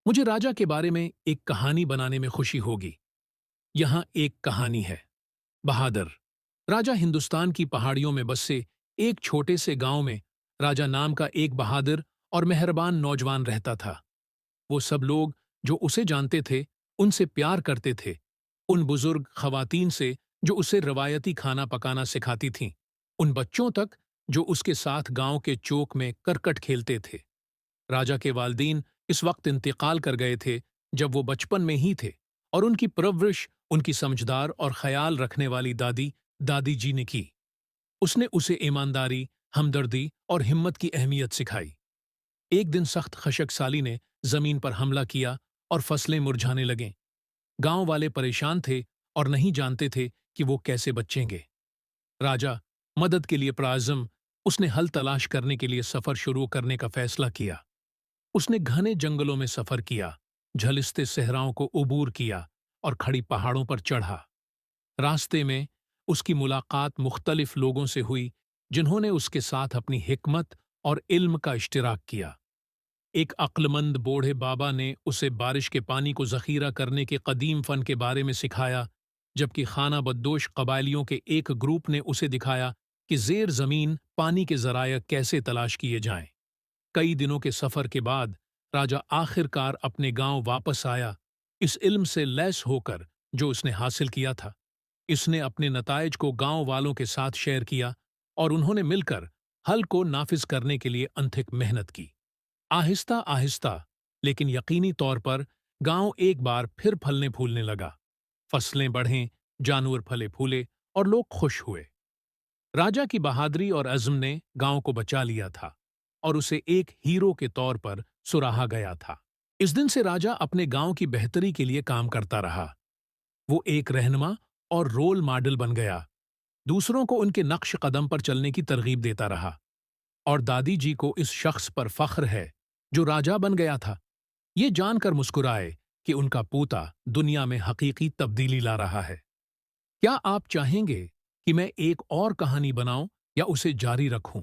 मुझे राजा के बारे में एक कहानी बनाने में खुशी होगी। यहाँ एक कहानी है। बहादुर राजा हिंदुस्तान की पहाड़ियों में बसे एक छोटे से गांव में राजा नाम का एक बहादुर और मेहरबान नौजवान रहता था। वो सब लोग जो उसे जानते थे उनसे प्यार करते थे। उन बुजुर्ग खवातीन से जो उसे रवायती खाना पकाना सिखाती थीं, उन बच्चों तक जो उसके साथ गांव के चौक में करकट खेलते थे। राजा के वालिदैन इस वक्त इंतकाल कर गए थे जब वो बचपन में ही थे, और उनकी परवरिश उनकी समझदार और ख्याल रखने वाली दादी दादी जी ने की। उसने उसे ईमानदारी, हमदर्दी और हिम्मत की अहमियत सिखाई। एक दिन सख्त खशक ने जमीन पर हमला किया और फसलें मुरझाने लगें। गांव वाले परेशान थे और नहीं जानते थे कि वो कैसे बचेंगे। राजा मदद के लिए प्राज़म, उसने हल तलाश करने के लिए सफर शुरू करने का फैसला किया। उसने घने जंगलों में सफर किया, झलिस्ते सहराओं को उबूर किया और खड़ी पहाड़ों पर चढ़ा। रास्ते में उसकी मुलाकात मुख्तलिफ लोगों से हुई जिन्होंने उसके साथ अपनी हिकमत और इल्म का इश्तिराक किया। एक अक्लमंद बूढ़े बाबा ने उसे बारिश के पानी को जखीरा करने के कदीम फन के बारे में सिखाया, जबकि खाना बदोश कबायलियों के एक ग्रुप ने उसे दिखाया कि जेर जमीन पानी के जराया कैसे तलाश किए जाएं। कई दिनों के सफर के बाद राजा आखिरकार अपने गांव वापस आया, इस इल्म से लैस होकर जो उसने हासिल किया था। इसने अपने नताइज को गांव वालों के साथ शेयर किया और उन्होंने मिलकर हल को नाफिज करने के लिए अनथिक मेहनत की। आहिस्ता आहिस्ता लेकिन यकीनी तौर पर गांव एक बार फिर फलने फूलने लगा। फसलें बढ़ें, जानवर फले फूले और लोग खुश हुए। राजा की बहादुरी और अज़्म ने गांव को बचा लिया था और उसे एक हीरो के तौर पर सुराहा गया था। इस दिन से राजा अपने गांव की बेहतरी के लिए काम करता रहा। वो एक रहनुमा और रोल मॉडल बन गया, दूसरों को उनके नक्श कदम पर चलने की तरगीब देता रहा। और दादी जी को इस शख्स पर फख्र है जो राजा बन गया था। ये जानकर मुस्कुराए कि उनका पोता दुनिया में हकीकी तब्दीली ला रहा है। क्या आप चाहेंगे कि मैं एक और कहानी बनाऊं या उसे जारी रखूं?